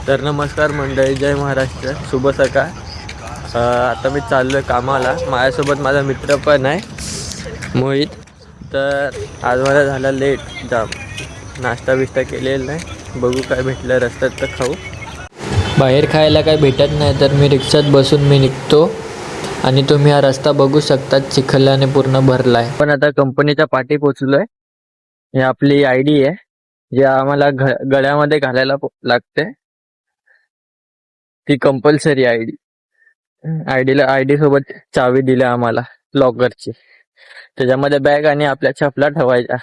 तर नमस्कार मंडळी, जय महाराष्ट्र, शुभ सकाळ. आता मी चाललो आहे कामाला. माझ्यासोबत माझा मित्र पण आहे, मोहित. तर आज मला झाला लेट जाम. नाश्ता बिष्टा केलेला नाही. बघू काय भेटलं रस्त्यात तर खाऊ. बाहेर खायला काय भेटत नाही तर मी रिक्षात बसून मी निघतो. आणि तुम्ही हा रस्ता बघू शकता, चिखलाने पूर्ण भरला आहे. पण आता कंपनीच्या पाठी पोचलो आहे. ही आपली ID आहे, जे आम्हाला गळ्यामध्ये घालायला लागते. ती कंपल्सरी आयडी सोबत चावी दिली आम्हाला लॉकरची. त्याच्यामध्ये बॅग आणि आपल्या चपला ठेवायच्या.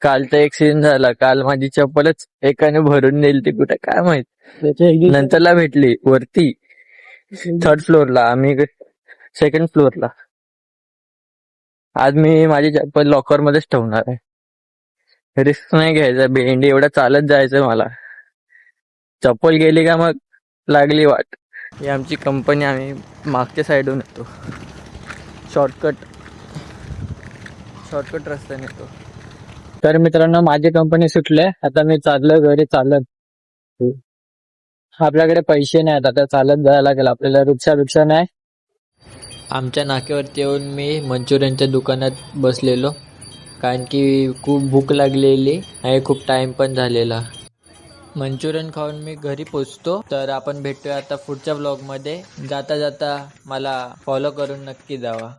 काल तर एक सीन झाला. काल माझी चप्पलच एकाने भरून नेली, ती कुठे काय माहित. नंतरला भेटली वरती 3rd फ्लोअरला, आम्ही 2nd फ्लोअरला. आज मी माझी चप्पल लॉकर मध्येच ठेवणार आहे. रिस्क नाही घ्यायचा, भेंडी एवढा चालत जायचं मला. चप्पल गेली का मग लागली वाट. ही आमची कंपनी. आम्ही मागच्या साईडून येतो, शॉर्टकट रस्त्याने येतो. तर मित्रांनो, माझी कंपनी सुटले. आता मी चाललो घरी चालत. आपल्याकडे पैसे नाहीत, आता चालत जायला लागेल आपल्याला. रिक्षा नाही. आमच्या नाक्यावरती येऊन मी मंचुरियनच्या दुकानात बसलेलो, कारण की खूप भूक लागलेली आणि खूप टाइम पण झालेला. मंचुरियन खाऊन मी घरी पोचतो. तर आपण भेटूया आता पुढच्या ब्लॉगमध्ये. जाता जाता मला फॉलो करून नक्की जावा.